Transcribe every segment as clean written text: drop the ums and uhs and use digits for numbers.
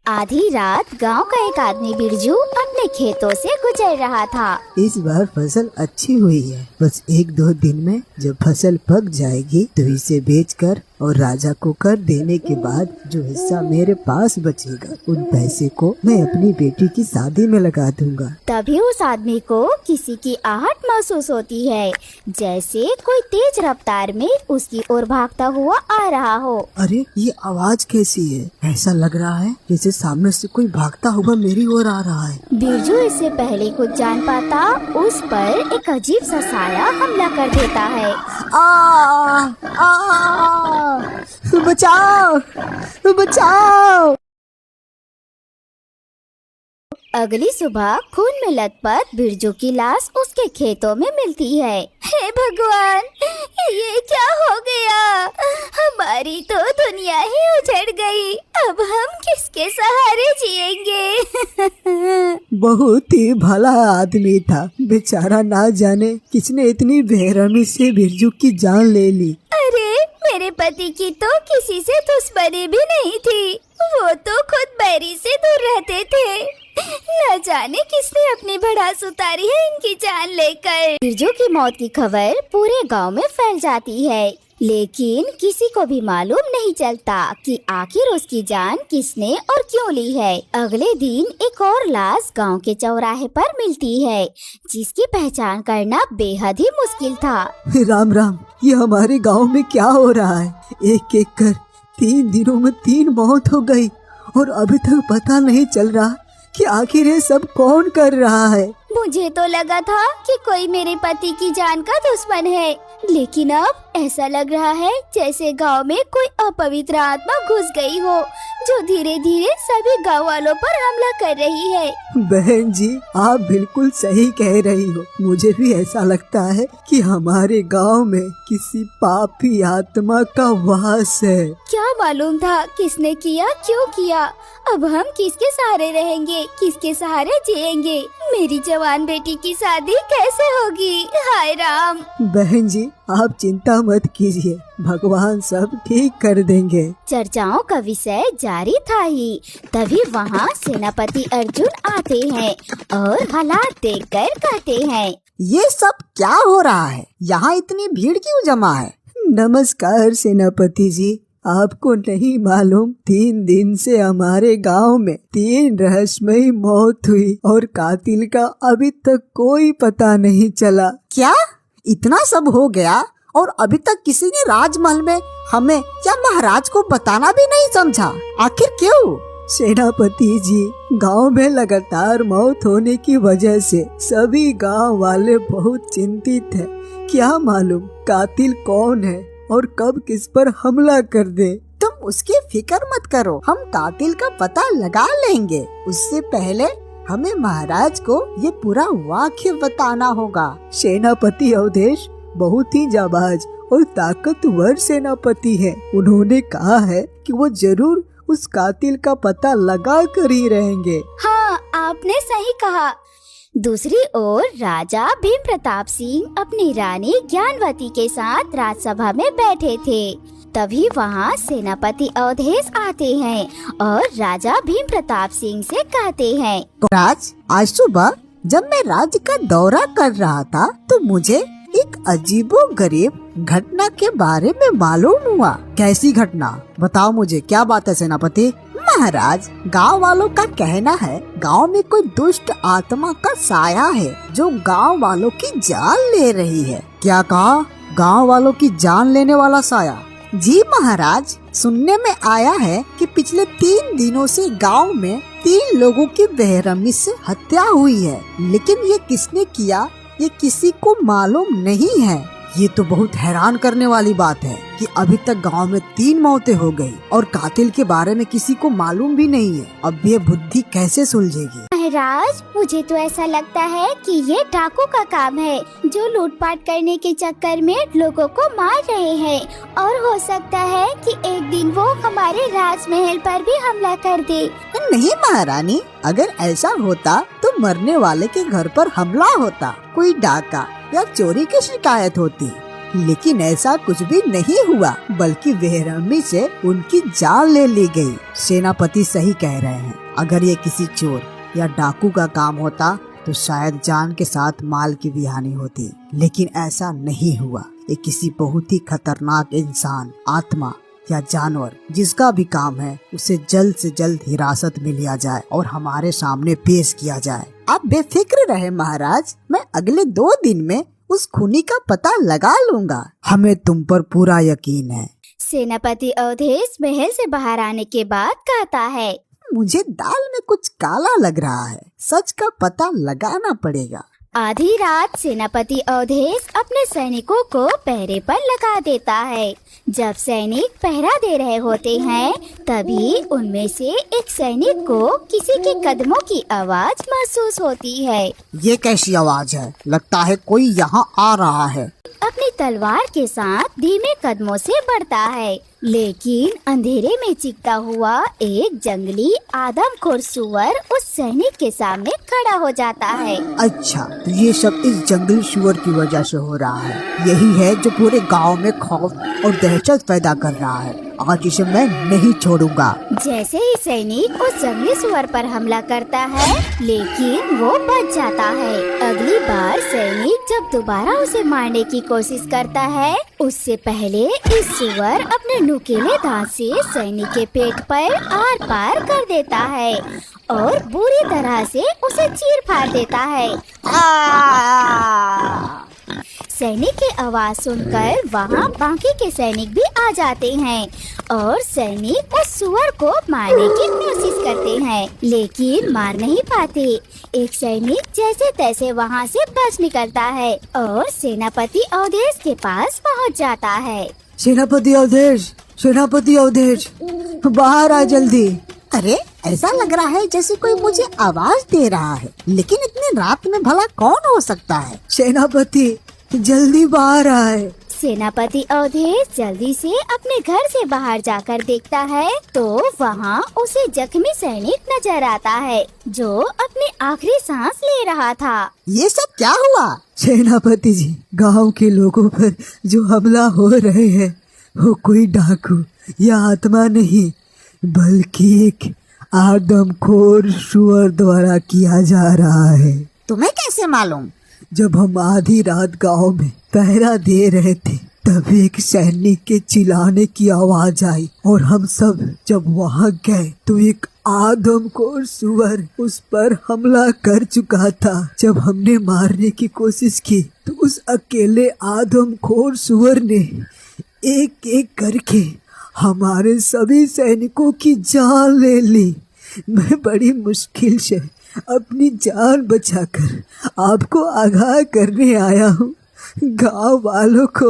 आधी रात गांव का एक आदमी बिरजू अपने खेतों से गुजर रहा था। इस बार फसल अच्छी हुई है। बस 1-2 दिन में जब फसल पक जाएगी तो इसे बेचकर और राजा को कर देने के बाद जो हिस्सा मेरे पास बचेगा उन पैसे को मैं अपनी बेटी की शादी में लगा दूंगा। तभी उस आदमी को किसी की आहट महसूस होती है, जैसे कोई तेज रफ्तार में उसकी ओर भागता हुआ आ रहा हो। अरे ये आवाज कैसी है? ऐसा लग रहा है जैसे सामने से कोई भागता हुआ मेरी ओर आ रहा है। बिरजू इससे पहले कुछ जान पाता, उस पर एक अजीब सा साया हमला कर देता है। बचाओ बचाओ। अगली सुबह खून में लथपथ बिरजू की लाश उसके खेतों में मिलती है। हे भगवान, ये क्या हो गया? हमारी तो दुनिया ही उजड़ गई। अब हम किसके सहारे जिएंगे? बहुत ही भला आदमी था, बेचारा ना जाने किसने इतनी बेरहमी से बिरजू की जान ले ली। अरे मेरे पति की तो किसी से दुश्मनी भी नहीं थी, वो तो खुद बैरी से दूर रहते थे। न जाने किसने अपनी भड़ास उतारी है इनकी जान लेकर। बिरजू की मौत की खबर पूरे गांव में फैल जाती है, लेकिन किसी को भी मालूम नहीं चलता कि आखिर उसकी जान किसने और क्यों ली है। अगले दिन एक और लाश गांव के चौराहे पर मिलती है, जिसकी पहचान करना बेहद ही मुश्किल था। राम राम, ये हमारे गांव में क्या हो रहा है? एक एक कर 3 दिनों में 3 मौत हो गई और अभी तक पता नहीं चल रहा कि आखिर ये सब कौन कर रहा है। मुझे तो लगा था कि कोई मेरे पति की जान का दुश्मन है, लेकिन अब ऐसा लग रहा है जैसे गांव में कोई अपवित्र आत्मा घुस गई हो, जो धीरे धीरे सभी गांव वालों पर हमला कर रही है। बहन जी, आप बिल्कुल सही कह रही हो। मुझे भी ऐसा लगता है कि हमारे गांव में किसी पापी आत्मा का वास है। क्या मालूम था किसने किया, क्यों किया? अब हम किसके सहारे रहेंगे, किसके सहारे जिएंगे? मेरी जवान बेटी की शादी कैसे होगी? हाय राम। बहन जी, आप चिंता मत कीजिए, भगवान सब ठीक कर देंगे। चर्चाओं का विषय जारी था ही, तभी वहाँ सेनापति अर्जुन आते हैं और हालात देखकर कहते हैं, ये सब क्या हो रहा है? यहाँ इतनी भीड़ क्यों जमा है? नमस्कार सेनापति जी, आपको नहीं मालूम 3 दिन से हमारे गांव में 3 रहस्यमयी मौत हुई और कातिल का अभी तक कोई पता नहीं चला। क्या इतना सब हो गया और अभी तक किसी ने राजमहल में हमें या महाराज को बताना भी नहीं समझा? आखिर क्यों? सेनापति जी, गांव में लगातार मौत होने की वजह से सभी गांव वाले बहुत चिंतित हैं। क्या मालूम कातिल कौन है और कब किस पर हमला कर दे। तुम उसकी फिक्र मत करो, हम कातिल का पता लगा लेंगे। उससे पहले हमें महाराज को ये पूरा वाक्य बताना होगा। सेनापति अवधेश बहुत ही जाबाज और ताकतवर सेनापति है। उन्होंने कहा है कि वो जरूर उस कातिल का पता लगा कर ही रहेंगे। हाँ, आपने सही कहा। दूसरी ओर राजा भीम प्रताप सिंह अपनी रानी ज्ञानवती के साथ राजसभा में बैठे थे। तभी वहाँ सेनापति अवधेश आते हैं और राजा भीम प्रताप सिंह से कहते हैं, राज, आज सुबह जब मैं राज्य का दौरा कर रहा था तो मुझे एक अजीबोगरीब घटना के बारे में मालूम हुआ। कैसी घटना? बताओ मुझे, क्या बात है सेनापति? महाराज, गांव वालों का कहना है गांव में कोई दुष्ट आत्मा का साया है जो गांव वालों की जान ले रही है। क्या कहा? गांव वालों की जान लेने वाला साया? जी महाराज, सुनने में आया है कि पिछले 3 दिनों से गांव में 3 लोगों की बेरहमी से हत्या हुई है, लेकिन ये किसने किया ये किसी को मालूम नहीं है। ये तो बहुत हैरान करने वाली बात है कि अभी तक गांव में 3 मौतें हो गई और कातिल के बारे में किसी को मालूम भी नहीं है। अब ये बुद्धि कैसे सुलझेगी? महाराज, मुझे तो ऐसा लगता है कि ये डाकू का काम है, जो लूटपाट करने के चक्कर में लोगों को मार रहे हैं, और हो सकता है कि एक दिन वो हमारे राजमहल पर भी हमला कर दे। नहीं महारानी, अगर ऐसा होता तो मरने वाले के घर पर हमला होता, कोई डाका या चोरी की शिकायत होती। लेकिन ऐसा कुछ भी नहीं हुआ, बल्कि बेरहमी से उनकी जान ले ली गई। सेनापति सही कह रहे हैं। अगर ये किसी चोर या डाकू का काम होता तो शायद जान के साथ माल की भी हानि होती, लेकिन ऐसा नहीं हुआ। ये किसी बहुत ही खतरनाक इंसान, आत्मा या जानवर, जिसका भी काम है उसे जल्द से जल्द हिरासत में लिया जाए और हमारे सामने पेश किया जाए। आप बेफिक्र रहे महाराज, मैं अगले 2 दिन में उस खूनी का पता लगा लूंगा। हमें तुम पर पूरा यकीन है। सेनापति अवधेश महल से बाहर आने के बाद कहता है, मुझे दाल में कुछ काला लग रहा है, सच का पता लगाना पड़ेगा। आधी रात सेनापति अवधेश अपने सैनिकों को पहरे पर लगा देता है। जब सैनिक पहरा दे रहे होते हैं तभी उनमें से एक सैनिक को किसी के कदमों की आवाज महसूस होती है। ये कैसी आवाज है? लगता है कोई यहाँ आ रहा है। अपनी तलवार के साथ धीमे कदमों से बढ़ता है, लेकिन अंधेरे में चीखता हुआ एक जंगली आदमखोर सुअर उस सैनिक के सामने खड़ा हो जाता है। अच्छा, तो ये सब इस जंगली सुअर की वजह से हो रहा है। यही है जो पूरे गांव में खौफ और दहशत पैदा कर रहा है। आज इसे मैं नहीं छोड़ूंगा। जैसे ही सैनिक उस जंगली सुअर पर हमला करता है, लेकिन वो बच जाता है। अगली बार सैनिक जब दोबारा उसे मारने की कोशिश करता है, उससे पहले इस सुअर अपने नुकीले दांत से सैनिक के पेट पर आर पार कर देता है और बुरी तरह से उसे चीर फाड़ देता है। सैनिक की आवाज सुनकर वहाँ बाकी के सैनिक भी आ जाते हैं और सैनिक उस सुअर को मारने की कोशिश करते हैं, लेकिन मार नहीं पाते। एक सैनिक जैसे तैसे वहाँ से बच निकलता है और सेनापति अवधेश के पास पहुँच जाता है। सेनापति अवधेश, सेनापति अवधेश, बाहर आ जल्दी। अरे, ऐसा लग रहा है जैसे कोई मुझे आवाज दे रहा है, लेकिन इतनी रात में भला कौन हो सकता है? सेनापति, जल्दी बाहर आए। सेनापति अवधेश जल्दी से अपने घर से बाहर जाकर देखता है तो वहाँ उसे जख्मी सैनिक नजर आता है जो अपनी आखिरी सांस ले रहा था। ये सब क्या हुआ? सेनापति जी, गांव के लोगों पर जो हमला हो रहे हैं वो कोई डाकू या आत्मा नहीं, बल्कि एक आदमखोर सुअर द्वारा किया जा रहा है। तुम्हें कैसे मालूम? जब हम आधी रात गांव में पहरा दे रहे थे तब एक सैनिक के चिल्लाने की आवाज आई और हम सब जब वहां गए तो एक आदमखोर सुअर उस पर हमला कर चुका था। जब हमने मारने की कोशिश की तो उस अकेले आदमखोर सुअर ने एक एक करके हमारे सभी सैनिकों की जान ले ली। मैं बड़ी मुश्किल से अपनी जान बचाकर आपको आगाह करने आया हूँ। गांव वालों को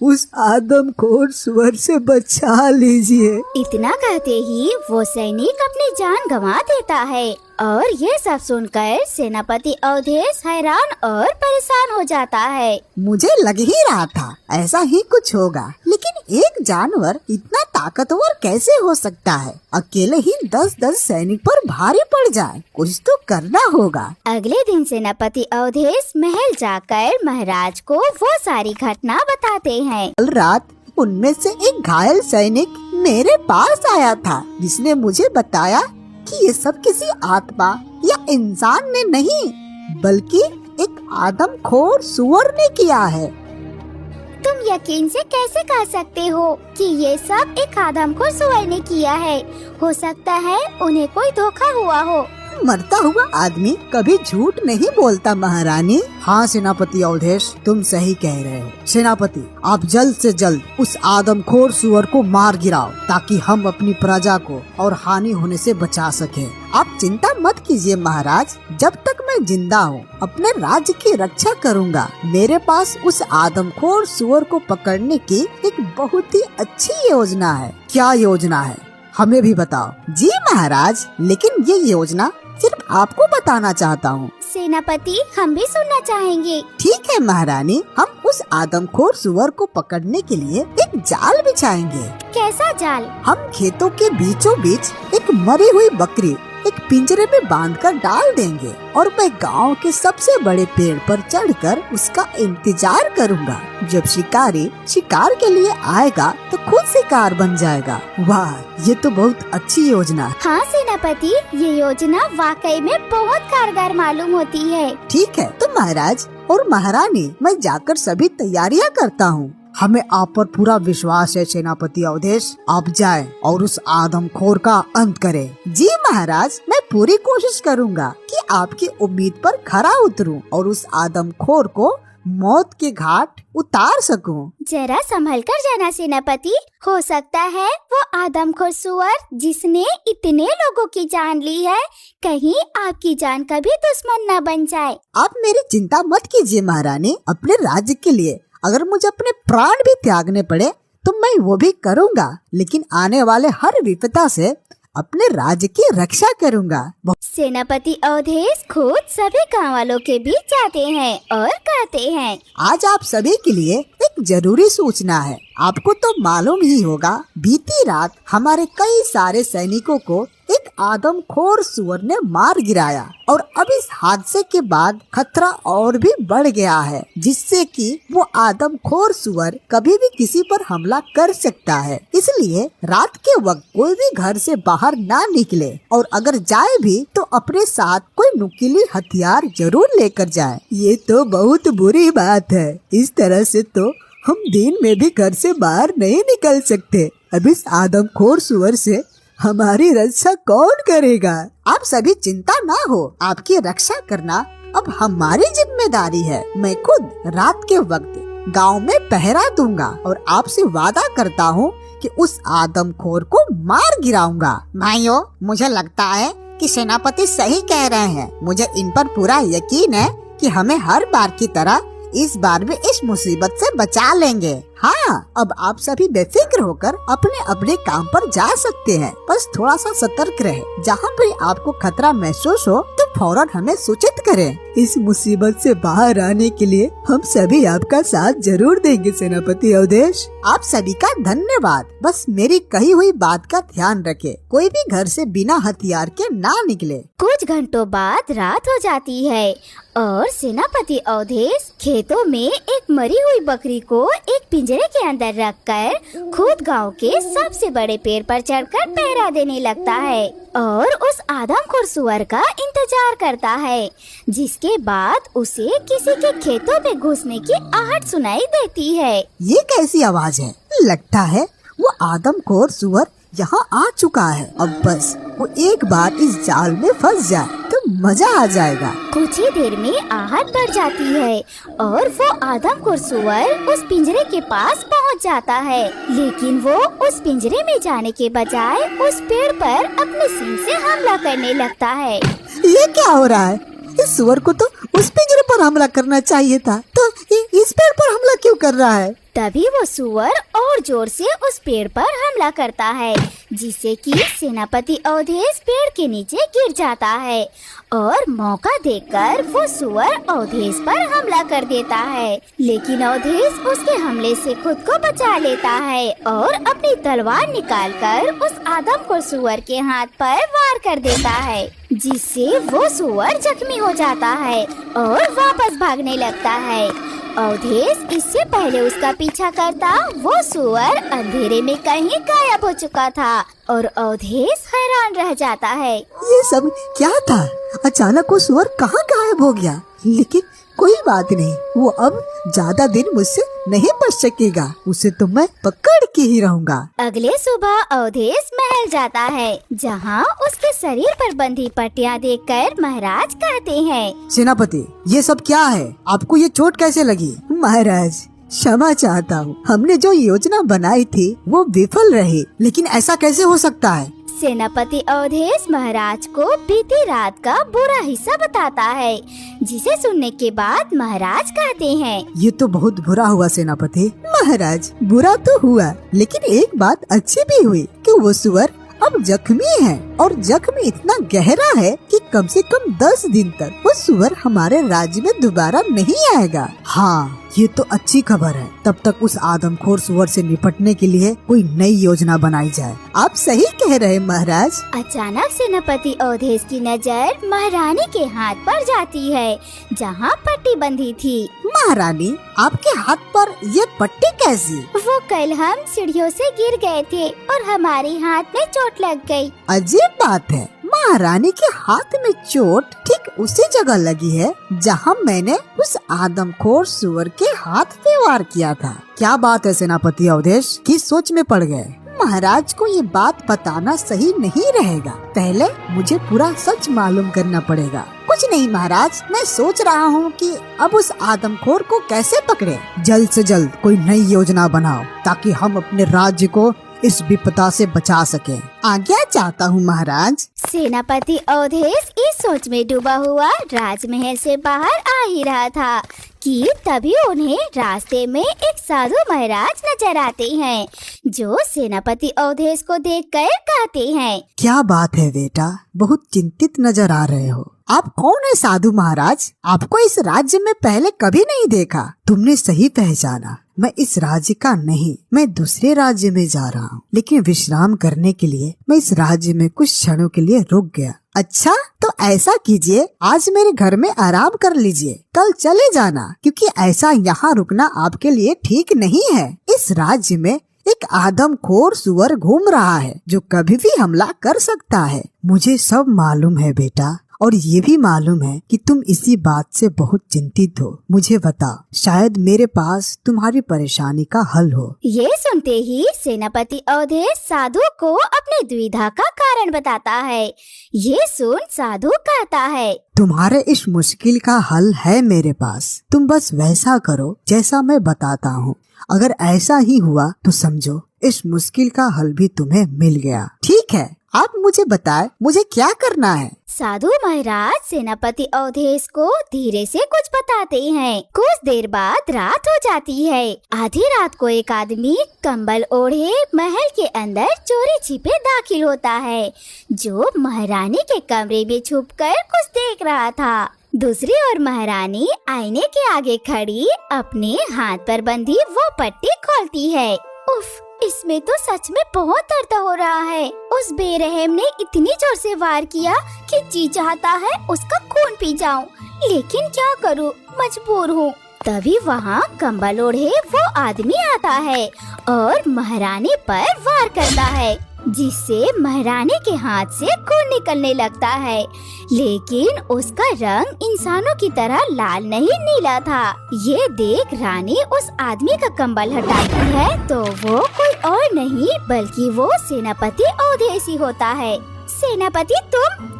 उस आदमखोर सुअर से बचा लीजिए। इतना कहते ही वो सैनिक अपनी जान गंवा देता है और ये सब सुनकर सेनापति अवधेश हैरान और परेशान हो जाता है। मुझे लग ही रहा था ऐसा ही कुछ होगा, लेकिन एक जानवर इतना ताकतवर कैसे हो सकता है? अकेले ही 10-10 सैनिक पर भारी पड़ जाए। कुछ तो करना होगा। अगले दिन सेनापति अवधेश महल जाकर महाराज को वो सारी घटना बताते हैं। कल रात उनमें से एक घायल सैनिक मेरे पास आया था, जिसने मुझे बताया कि ये सब किसी आत्मा या इंसान ने नहीं, बल्कि एक आदमखोर सुअर ने किया है। तुम यकीन से कैसे कह सकते हो कि ये सब एक आदमखोर सुअर ने किया है? हो सकता है उन्हें कोई धोखा हुआ हो। मरता हुआ आदमी कभी झूठ नहीं बोलता महारानी। हाँ सेनापति अवधेश, तुम सही कह रहे हो। सेनापति, आप जल्द से जल्द उस आदमखोर सुअर को मार गिराओ ताकि हम अपनी प्रजा को और हानि होने से बचा सके। आप चिंता मत कीजिए महाराज, जब तक मैं जिंदा हूँ अपने राज्य की रक्षा करूँगा। मेरे पास उस आदमखोर सुअर को पकड़ने की एक बहुत ही अच्छी योजना है। क्या योजना है? हमें भी बताओ। जी महाराज, लेकिन ये योजना सिर्फ आपको बताना चाहता हूँ। सेनापति, हम भी सुनना चाहेंगे। ठीक है महारानी, हम उस आदमखोर सुअर को पकड़ने के लिए एक जाल बिछाएंगे। कैसा जाल? हम खेतों के बीचों बीच एक मरी हुई बकरी एक पिंजरे में बांधकर डाल देंगे और मैं गांव के सबसे बड़े पेड़ पर चढ़कर उसका इंतजार करूंगा। जब शिकारी शिकार के लिए आएगा तो खुद शिकार बन जाएगा। वाह, ये तो बहुत अच्छी योजना है। हाँ सेनापति, ये योजना वाकई में बहुत कारगर मालूम होती है। ठीक है तो महाराज और महारानी, मैं जाकर सभी तैयारियां करता हूँ। हमें आप पर पूरा विश्वास है सेनापति अवधेश। आप जाएं और उस आदमखोर का अंत करें। जी महाराज, मैं पूरी कोशिश करूँगा कि आपकी उम्मीद पर खरा उतरूं और उस आदमखोर को मौत के घाट उतार सकूं। जरा संभल कर जाना सेनापति, हो सकता है वो आदमखोर सुअर जिसने इतने लोगों की जान ली है कहीं आपकी जान का भी दुश्मन न बन जाए। आप मेरी चिंता मत कीजिए महारानी। अपने राज्य के लिए अगर मुझे अपने प्राण भी त्यागने पड़े तो मैं वो भी करूँगा, लेकिन आने वाले हर विपदा से अपने राज्य की रक्षा करूँगा। सेनापति अवधेश खुद सभी गाँव वालों के बीच जाते हैं और कहते हैं, आज आप सभी के लिए एक जरूरी सूचना है। आपको तो मालूम ही होगा, बीती रात हमारे कई सारे सैनिकों को एक आदमखोर सुअर ने मार गिराया और अब इस हादसे के बाद खतरा और भी बढ़ गया है, जिससे कि वो आदमखोर सुअर कभी भी किसी पर हमला कर सकता है। इसलिए रात के वक्त कोई भी घर से बाहर ना निकले और अगर जाए भी तो अपने साथ कोई नुकीली हथियार जरूर लेकर जाए। ये तो बहुत बुरी बात है। इस तरह से तो हम दिन में भी घर से बाहर नहीं निकल सकते। अब इस आदमखोर सुअर से हमारी रक्षा कौन करेगा? आप सभी चिंता ना हो, आपकी रक्षा करना अब हमारी जिम्मेदारी है। मैं खुद रात के वक्त गांव में पहरा दूंगा और आपसे वादा करता हूँ कि उस आदमखोर को मार गिराऊंगा। भाइयों, मुझे लगता है कि सेनापति सही कह रहे हैं। मुझे इन पर पूरा यकीन है कि हमें हर बार की तरह इस बार भी इस मुसीबत से बचा लेंगे। हाँ, अब आप सभी बेफिक्र होकर अपने अपने काम पर जा सकते हैं। बस थोड़ा सा सतर्क रहे। जहाँ भी आपको खतरा महसूस हो तो फौरन हमें सूचित करें। इस मुसीबत से बाहर आने के लिए हम सभी आपका साथ जरूर देंगे सेनापति अवधेश। आप सभी का धन्यवाद। बस मेरी कही हुई बात का ध्यान रखें। कोई भी घर से बिना हथियार के ना निकले। कुछ घंटों बाद रात हो जाती है और सेनापति अवधेश खेतों में एक मरी हुई बकरी को एक पिंजरे के अंदर रखकर खुद गांव के सबसे बड़े पेड़ पर चढ़कर पहरा देने लगता है और उस आदमखोर सुअर का इंतजार करता है, जिसके बाद उसे किसी के खेतों में घुसने की आहट सुनाई देती है। ये कैसी आवाज है? लगता है वो आदमखोर सुअर यहाँ आ चुका है। अब बस वो एक बार इस जाल में फंस जाए तो मजा आ जाएगा। कुछ ही देर में आहट बढ़ जाती है और वो आदमखोर सुअर उस पिंजरे के पास पहुँच जाता है, लेकिन वो उस पिंजरे में जाने के बजाय उस पेड़ पर अपने सींग से हमला करने लगता है। ये क्या हो रहा है? इस सुअर को तो उस पिंजरे पर हमला करना चाहिए था, तो इस पेड़ पर हमला क्यों कर रहा है? तभी वो सुअर और जोर से उस पेड़ पर हमला करता है, जिससे कि सेनापति अवधेश पेड़ के नीचे गिर जाता है और मौका देखकर वो सुअर अवधेश पर हमला कर देता है। लेकिन अवधेश उसके हमले से खुद को बचा लेता है और अपनी तलवार निकालकर उस आदमखोर सुअर के हाथ पर वार कर देता है, जिससे वो सुअर जख्मी हो जाता है और वापस भागने लगता है। अवधेश इससे पहले उसका पीछा करता वो सुअर अंधेरे में कहीं गायब हो चुका था और अवधेश हैरान रह जाता है। ये सब क्या था? अचानक वो सुअर कहाँ गायब हो गया? लेकिन कोई बात नहीं, वो अब ज्यादा दिन मुझसे नहीं बच सकेगा। उसे तो मैं पकड़ के ही रहूँगा। अगले सुबह अवधेश महल जाता है, जहाँ उसके शरीर पर बंधी पट्टियाँ देखकर महाराज कहते हैं, सेनापति, ये सब क्या है? आपको ये चोट कैसे लगी? महाराज, क्षमा चाहता हूँ। हमने जो योजना बनाई थी वो विफल रही, लेकिन ऐसा कैसे हो सकता है? सेनापति अवधेश महाराज को बीती रात का बुरा हिस्सा बताता है, जिसे सुनने के बाद महाराज कहते हैं, ये तो बहुत बुरा हुआ सेनापति। महाराज, बुरा तो हुआ, लेकिन एक बात अच्छी भी हुई कि वो सुअर अब जख्मी है और जख्म इतना गहरा है कि कम से कम 10 दिन तक वो सुअर हमारे राज्य में दोबारा नहीं आएगा। हाँ, ये तो अच्छी खबर है। तब तक उस आदमखोर सुअर से निपटने के लिए कोई नई योजना बनाई जाए। आप सही कह रहे महाराज। अचानक सेनापति अवधेश की नजर महारानी के हाथ पर जाती है जहाँ पट्टी बंधी थी। महारानी, आपके हाथ पर ये पट्टी कैसी? वो कल हम सीढ़ियों से गिर गए थे और हमारे हाथ में चोट लग गई। अजीब बात है, महारानी के हाथ में चोट ठीक उसी जगह लगी है जहां मैंने उस आदमखोर सुअर के हाथ पे वार किया था। क्या बात है सेनापति अवधेश, किस सोच में पड़ गए? महाराज को ये बात बताना सही नहीं रहेगा। पहले मुझे पूरा सच मालूम करना पड़ेगा। कुछ नहीं महाराज, मैं सोच रहा हूँ कि अब उस आदमखोर को कैसे पकड़े। जल्द से जल्द कोई नई योजना बनाओ ताकि हम अपने राज्य को इस विपदा से बचा सके। आज्ञा चाहता हूँ महाराज। सेनापति अवधेश इस सोच में डूबा हुआ राजमहल से बाहर आ ही रहा था कि तभी उन्हें रास्ते में एक साधु महाराज नजर आते हैं जो सेनापति अवधेश को देखकर कहते हैं, क्या बात है बेटा, बहुत चिंतित नजर आ रहे हो। आप कौन है साधु महाराज? आपको इस राज्य में पहले कभी नहीं देखा। तुमने सही पहचाना, मैं इस राज्य का नहीं, मैं दूसरे राज्य में जा रहा हूँ, लेकिन विश्राम करने के लिए मैं इस राज्य में कुछ क्षणों के लिए रुक गया। अच्छा, तो ऐसा कीजिए, आज मेरे घर में आराम कर लीजिए, कल चले जाना, क्योंकि ऐसा यहाँ रुकना आपके लिए ठीक नहीं है। इस राज्य में एक आदमखोर सुअर घूम रहा है जो कभी भी हमला कर सकता है। मुझे सब मालूम है बेटा, और ये भी मालूम है कि तुम इसी बात से बहुत चिंतित हो। मुझे बताओ, शायद मेरे पास तुम्हारी परेशानी का हल हो। ये सुनते ही सेनापति अवधेश साधु को अपनी दुविधा का कारण बताता है। ये सुन साधु कहता है, तुम्हारे इस मुश्किल का हल है मेरे पास। तुम बस वैसा करो जैसा मैं बताता हूँ। अगर ऐसा ही हुआ तो समझो इस मुश्किल का हल भी तुम्हें मिल गया। ठीक है, आप मुझे बताएं, मुझे क्या करना है? साधु महाराज सेनापति अवधेश को धीरे से कुछ बताते हैं। कुछ देर बाद रात हो जाती है। आधी रात को एक आदमी कंबल ओढ़े महल के अंदर चोरी छिपे दाखिल होता है, जो महारानी के कमरे में छुपकर कुछ देख रहा था। दूसरी ओर महारानी आईने के आगे खड़ी अपने हाथ पर बंधी वो पट्टी खोलती है। उफ, इसमें तो सच में बहुत दर्द हो रहा है। उस बेरहम ने इतनी जोर से वार किया कि जी चाहता है उसका खून पी जाऊं, लेकिन क्या करूं, मजबूर हूं। तभी वहाँ कंबल ओढ़े वो आदमी आता है और महारानी पर वार करता है, जिससे महारानी के हाथ से खून निकलने लगता है, लेकिन उसका रंग इंसानों की तरह लाल नहीं नीला था। ये देख रानी उस आदमी का कंबल हटाती है तो वो कोई और नहीं बल्कि वो सेनापति अवधेश ही होता है। सेनापति,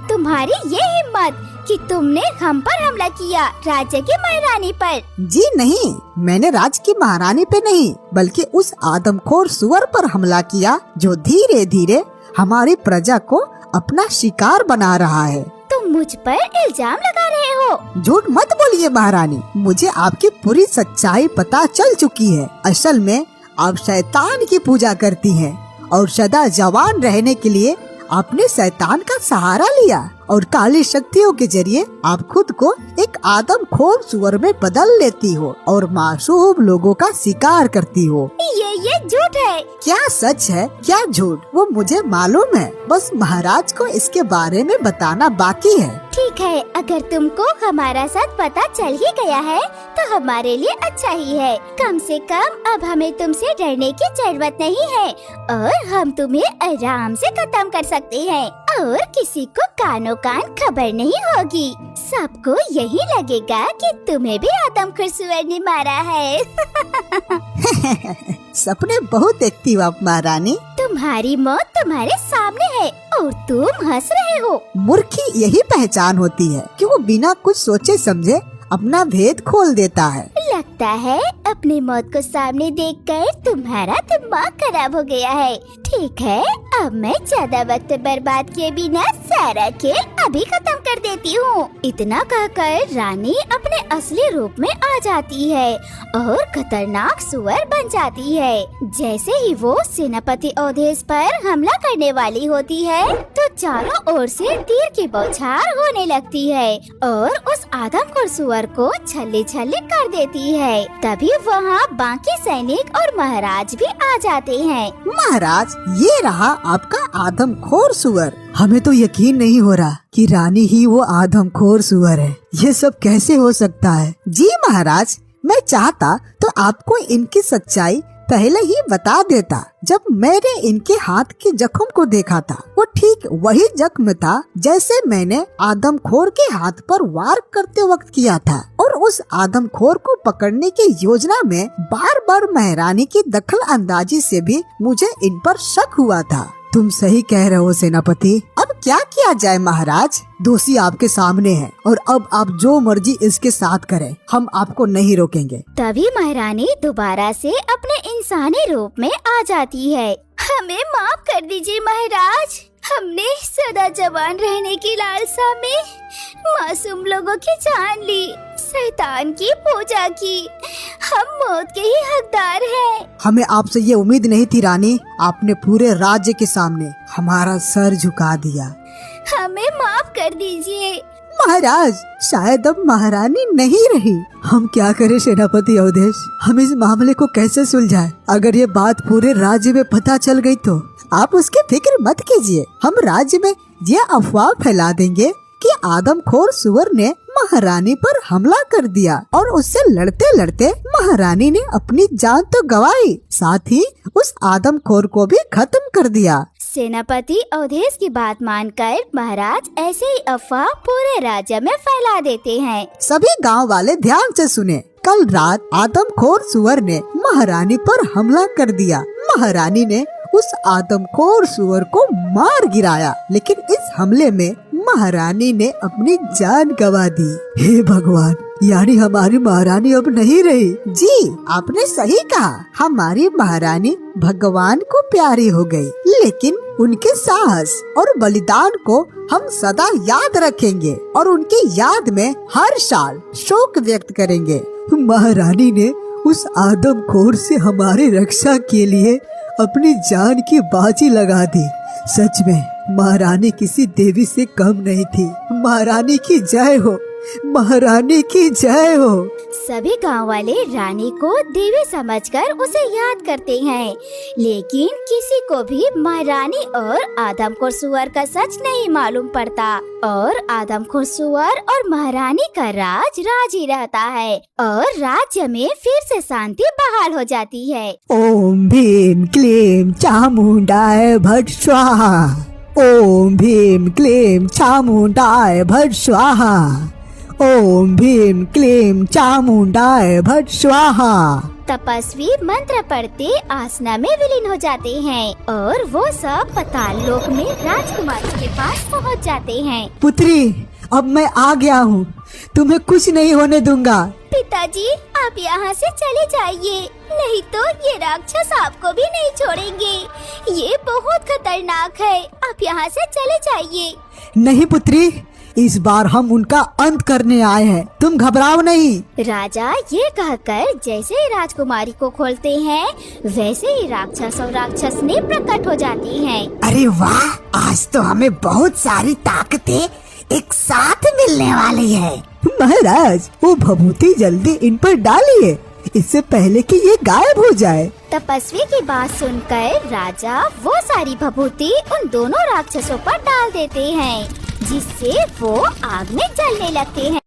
तुम्हारी ये हिम्मत कि तुमने हम पर हमला किया, राज्य की महारानी पर? जी नहीं, मैंने राज्य की महारानी पे नहीं बल्कि उस आदमखोर सुअर पर हमला किया जो धीरे धीरे हमारी प्रजा को अपना शिकार बना रहा है। तुम मुझ पर इल्जाम लगा रहे हो? झूठ मत बोलिए महारानी, मुझे आपकी पूरी सच्चाई पता चल चुकी है। असल में आप शैतान की पूजा करती हैं और सदा जवान रहने के लिए आपने शैतान का सहारा लिया और काली शक्तियों के जरिए आप खुद को एक आदमखोर सुअर में बदल लेती हो और मासूम लोगों का शिकार करती हो। ये झूठ है। क्या सच है क्या झूठ, वो मुझे मालूम है, बस महाराज को इसके बारे में बताना बाकी है। ठीक है, अगर तुमको हमारा साथ पता चल ही गया है तो हमारे लिए अच्छा ही है। कम से कम अब हमें तुमसे डरने की जरूरत नहीं है और हम तुम्हें आराम से खत्म कर सकते हैं और किसी को कानों कान खबर नहीं होगी। सबको यही लगेगा कि तुम्हें भी आदमखोर सुअर ने मारा है। सपने बहुत देखती हो आप महारानी। तुम्हारी मौत तुम्हारे सामने है और तुम हंस रहे हो। मूर्खी यही पहचान होती है कि वो बिना कुछ सोचे समझे अपना भेद खोल देता है। लगता है अपनी मौत को सामने देखकर तुम्हारा दिमाग खराब हो गया है। ठीक है, अब मैं ज्यादा वक्त बर्बाद किए बिना सारा खेल अभी खत्म कर देती हूँ। इतना कहकर रानी अपने असली रूप में आ जाती है और खतरनाक सुअर बन जाती है। जैसे ही वो सेनापति अवधेश पर हमला करने वाली होती है तो तो चारों ओर से तीर की बौछार होने लगती है और उस आदमखोर सुअर को छल्ले छल्ले कर देती है। तभी वहाँ बाकी सैनिक और महाराज भी आ जाते हैं। महाराज, ये रहा आपका आदमखोर सुअर। हमें तो यकीन नहीं हो रहा कि रानी ही वो आदमखोर सुअर है। ये सब कैसे हो सकता है? जी महाराज, मैं चाहता तो आपको इनकी सच्चाई पहले ही बता देता। जब मैंने इनके हाथ के जख्म को देखा था, वो ठीक वही जख्म था जैसे मैंने आदमखोर के हाथ पर वार करते वक्त किया था। और उस आदमखोर को पकड़ने की योजना में बार बार महारानी की दखल अंदाजी से भी मुझे इन पर शक हुआ था। तुम सही कह रहे हो सेनापति। अब क्या किया जाए महाराज? दोषी आपके सामने है और अब आप जो मर्जी इसके साथ करें, हम आपको नहीं रोकेंगे। तभी महारानी दोबारा से अपने इंसानी रूप में आ जाती है। हमें माफ कर दीजिए महाराज, हमने सदा जवान रहने की लालसा में मासूम लोगों की जान ली, शैतान की पूजा की। हम मौत के ही हकदार हैं। हमें आपसे ये उम्मीद नहीं थी रानी। आपने पूरे राज्य के सामने हमारा सर झुका दिया। हमें माफ कर दीजिए महाराज। शायद अब महारानी नहीं रही। हम क्या करें सेनापति अवधेश? हम इस मामले को कैसे सुलझाएं? अगर ये बात पूरे राज्य में पता चल गई तो आप उसकी फिक्र मत कीजिए। हम राज्य में ये अफवाह फैला देंगे कि आदमखोर सुअर ने महारानी पर हमला कर दिया और उससे लड़ते लड़ते महारानी ने अपनी जान तो गंवाई, साथ ही उस आदमखोर को भी खत्म कर दिया। सेनापति अवधेश की बात मानकर महाराज ऐसे ही अफवाह पूरे राज्य में फैला देते हैं। सभी गांव वाले ध्यान से सुने। कल रात आदमखोर सुअर ने महारानी पर हमला कर दिया। महारानी ने उस आदमखोर सुअर को मार गिराया, लेकिन इस हमले में महारानी ने अपनी जान गंवा दी। हे भगवान, यानी हमारी महारानी अब नहीं रही। जी, आपने सही कहा। हमारी महारानी भगवान को प्यारी हो गई, लेकिन उनके साहस और बलिदान को हम सदा याद रखेंगे और उनकी याद में हर साल शोक व्यक्त करेंगे। महारानी ने उस आदमखोर से हमारी रक्षा के लिए अपनी जान की बाजी लगा दी। सच में महारानी किसी देवी से कम नहीं थी। महारानी की जय हो, महारानी की जय हो। सभी गांव वाले रानी को देवी समझकर उसे याद करते हैं, लेकिन किसी को भी महारानी और आदमखोर सुअर का सच नहीं मालूम पड़ता और आदमखोर सुअर और महारानी का राज ही रहता है और राज्य में फिर से शांति बहाल हो जाती है। ओम भीम क्लीम चामुंडाय भट स्वाहा। ओम भीम क्लीम चामुंडाय भट स्वाहा। ओम भीम क्लीम चामुंडाय भट स्वाहा। तपस्वी मंत्र पढ़ते आसना में विलीन हो जाते हैं और वो सब पाताल लोक में राजकुमारी के पास पहुंच जाते हैं। पुत्री, अब मैं आ गया हूँ, तुम्हें कुछ नहीं होने दूंगा। पिताजी, आप यहाँ से चले जाइए, नहीं तो ये राक्षस आपको भी नहीं छोड़ेंगे। ये बहुत खतरनाक है, आप यहाँ से चले जाइए। नहीं पुत्री, इस बार हम उनका अंत करने आए हैं, तुम घबराओ नहीं। राजा ये कहकर जैसे ही राजकुमारी को खोलते हैं, वैसे ही राक्षस और राक्षसनी प्रकट हो जाती हैं। अरे वाह, आज तो हमें बहुत सारी ताकतें एक साथ मिलने वाली है। महाराज, वो भभूति जल्दी इन पर डालिए, इससे पहले कि ये गायब हो जाए। तपस्वी की बात सुनकर राजा वो सारी भभूति उन दोनों राक्षसों पर डाल देते हैं, जिससे वो आग में जलने लगते हैं।